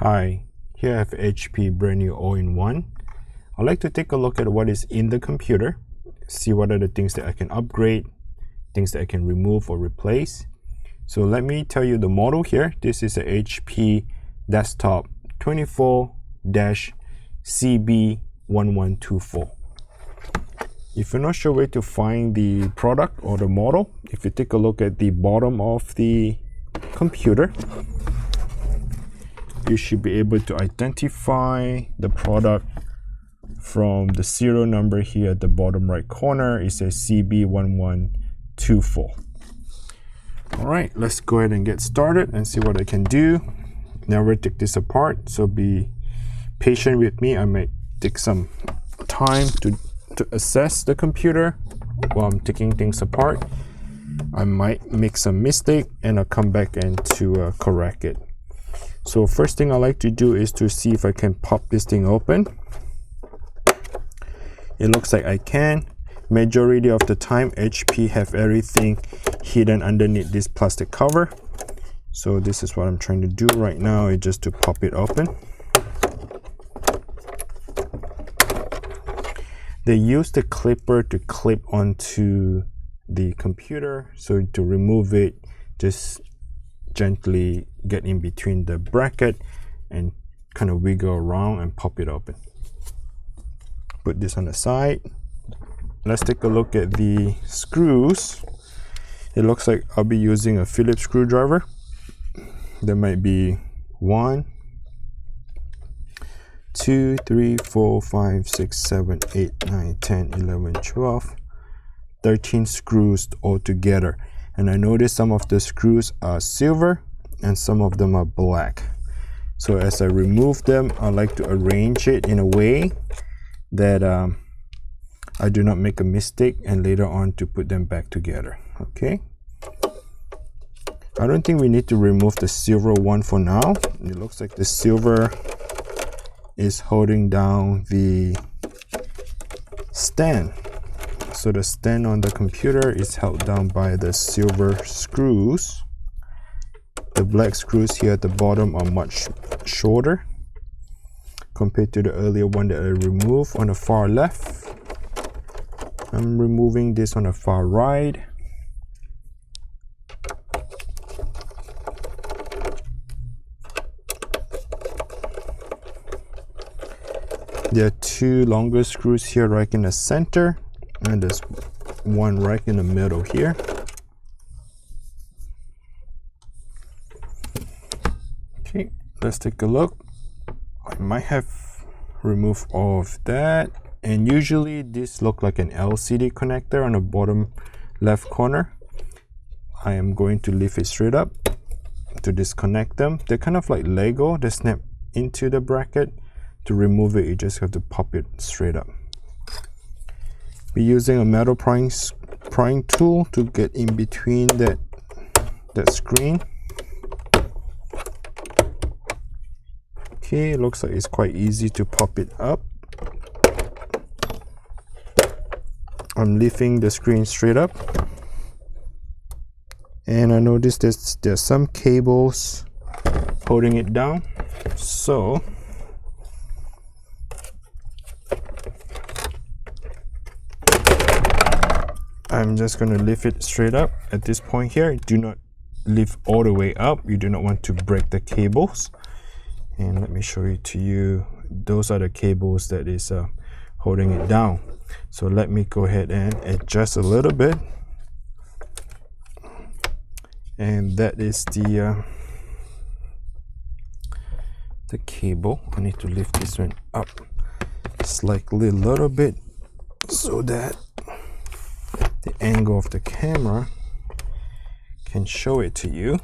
Hi, here I have HP brand new all-in-one. I'd like to take a look at what is in the computer, see what are the things that I can upgrade, things that I can remove or replace. So let me tell you the model here. This is a HP desktop 24-CB1124. If you're not sure where to find the product or the model, if you take a look at the bottom of the computer, you should be able to identify the product from the serial number here at the bottom right corner. It says cb1124. All right, let's go ahead and get started and see what I can do. Never take this apart, so be patient with me. I might take some time to assess the computer while I'm taking things apart. I might make some mistake and I'll come back and to correct it. So first thing I like to do is to see if I can pop this thing open. It looks like I can. Majority of the time HP have everything hidden underneath this plastic cover. So this is what I'm trying to do right now, is just to pop it open. They use the clipper to clip onto the computer, so to remove it, just gently get in between the bracket and kind of wiggle around and pop it open. Put this on the side. Let's take a look at the screws. It looks like I'll be using a Phillips screwdriver. There might be 1, 2, 3, 4, 5, 6, 7, 8, 9, 10, 11, 12, 13 screws altogether. And I noticed some of the screws are silver and some of them are black. So as I remove them, I like to arrange it in a way that I do not make a mistake and later on to put them back together. Okay. I don't think we need to remove the silver one for now. It looks like the silver is holding down the stand. So the stand on the computer is held down by the silver screws. The black screws here at the bottom are much shorter compared to the earlier one that I removed on the far left. I'm removing this on the far right. There are two longer screws here right in the center, and there's one right in the middle here. Okay, let's take a look. I might have removed all of that, and usually this looks like an LCD connector on the bottom left corner. I am going to lift it straight up to disconnect them. They're kind of like Lego. They snap into the bracket. To remove it, you just have to pop it straight up. We're using a metal prying tool to get in between that screen. Okay, it looks like it's quite easy to pop it up. I'm lifting the screen straight up, and I noticed there's some cables holding it down. So I'm just going to lift it straight up at this point here. Do not lift all the way up. You do not want to break the cables. And let me show it to you. Those are the cables that is holding it down. So let me go ahead and adjust a little bit. And that is the cable. I need to lift this one up slightly a little bit so that the angle of the camera can show it to you.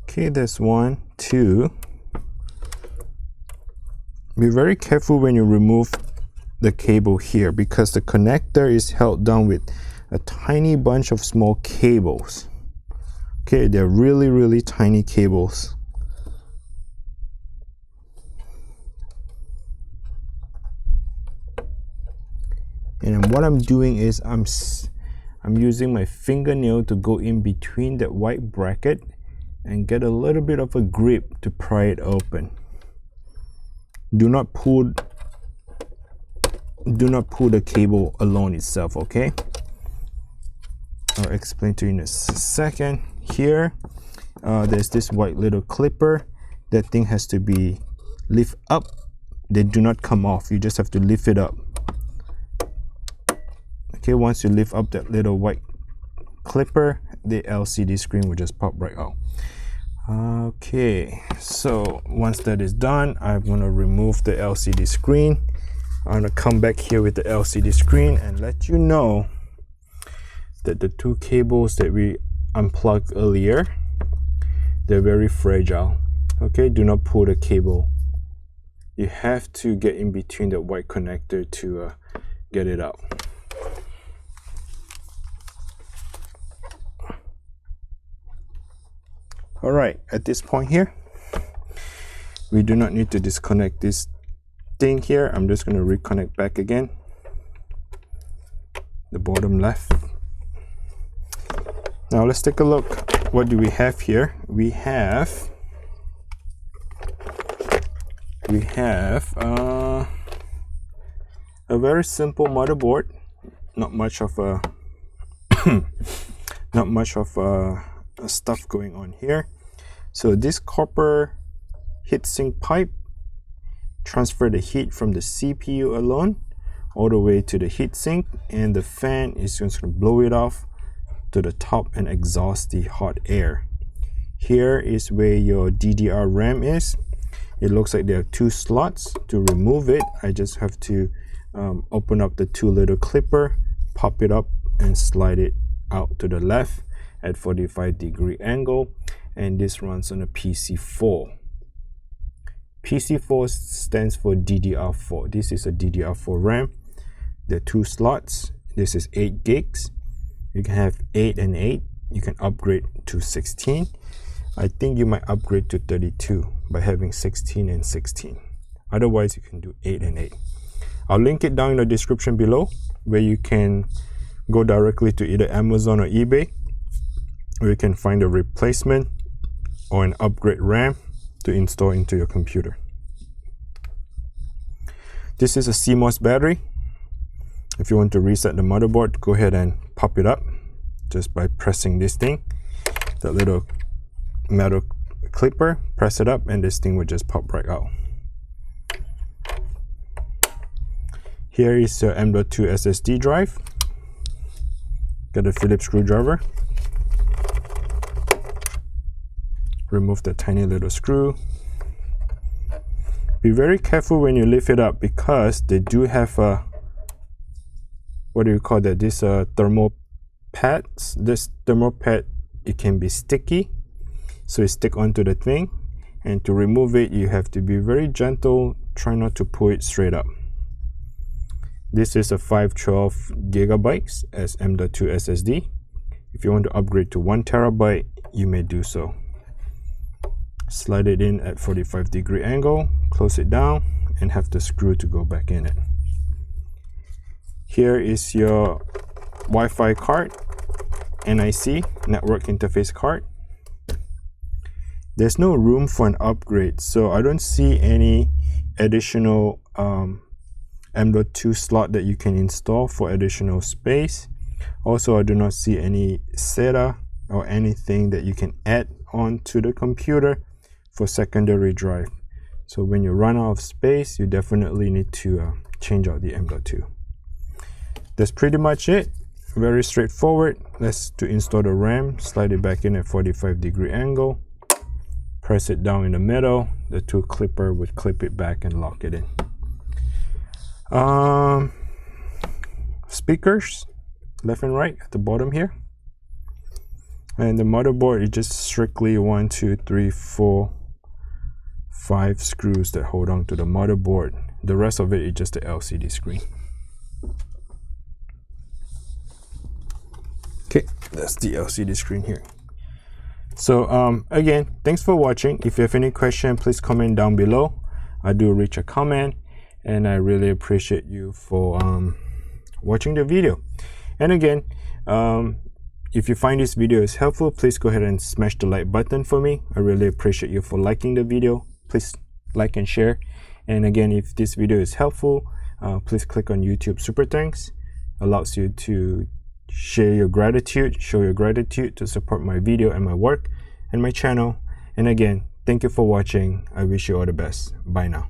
Okay, there's 1, 2. Be very careful when you remove the cable here, because the connector is held down with a tiny bunch of small cables. Okay, they're really tiny cables. And what I'm doing is I'm using my fingernail to go in between that white bracket and get a little bit of a grip to pry it open. Do not pull the cable alone itself, okay? I'll explain to you in a second. Here, there's this white little clipper. That thing has to be lift up. They do not come off. You just have to lift it up. Okay, once you lift up that little white clipper, the LCD screen will just pop right out. Okay, so once that is done, I'm going to remove the LCD screen. I'm going to come back here with the LCD screen and let you know that the two cables that we unplugged earlier, they're very fragile. Okay, do not pull the cable. You have to get in between the white connector to get it out. All right, at this point here, we do not need to disconnect this thing here. I'm just going to reconnect back again, the bottom left. Now let's take a look. What do we have here? We have a very simple motherboard. Not much of a stuff going on here. So this copper heatsink pipe transfer the heat from the CPU alone all the way to the heatsink, and the fan is just going to blow it off to the top and exhaust the hot air. Here is where your DDR RAM is. It looks like there are two slots. To remove it, I just have to open up the two little clipper, pop it up and slide it out to the left at 45-degree angle, and this runs on a PC4. PC4 stands for DDR4. This is a DDR4 RAM. There are two slots. This is 8 gigs. You can have 8 and 8. You can upgrade to 16. I think you might upgrade to 32 by having 16 and 16. Otherwise, you can do 8 and 8. I'll link it down in the description below, where you can go directly to either Amazon or eBay, where you can find a replacement or an upgrade RAM to install into your computer. This is a CMOS battery. If you want to reset the motherboard, go ahead and pop it up just by pressing this thing, that little metal clipper, press it up and this thing will just pop right out. Here is your M.2 SSD drive. Got a Phillips screwdriver. Remove the tiny little screw. Be very careful when you lift it up, because they do have a, what do you call that, this thermal pads. This thermal pad, it can be sticky, so it stick onto the thing, and to remove it you have to be very gentle. Try not to pull it straight up. This is a 512 gigabytes as M.2 SSD. If you want to upgrade to 1 terabyte, you may do so. Slide it in at 45-degree angle, close it down, and have the screw to go back in it. Here is your Wi-Fi card, NIC, network interface card. There's no room for an upgrade, so I don't see any additional M.2 slot that you can install for additional space. Also, I do not see any SATA or anything that you can add on to the computer for secondary drive. So when you run out of space, you definitely need to change out the M.2. That's pretty much it. Very straightforward. Let's to install the RAM. Slide it back in at 45-degree angle. Press it down in the middle. The two clipper would clip it back and lock it in. Speakers left and right at the bottom here, and the motherboard is just strictly 1, 2, 3, 4, 5 screws that hold on to the motherboard. The rest of it is just the LCD screen. Okay, that's the LCD screen here. So again, thanks for watching. If you have any question, please comment down below. I do reach a comment, and I really appreciate you for watching the video. And again, if you find this video is helpful, please go ahead and smash the like button for me. I really appreciate you for liking the video. Please like and share. And again, if this video is helpful, please click on YouTube Super Thanks. Allows you to share your gratitude, show your gratitude to support my video and my work and my channel. And again, thank you for watching. I wish you all the best. Bye now.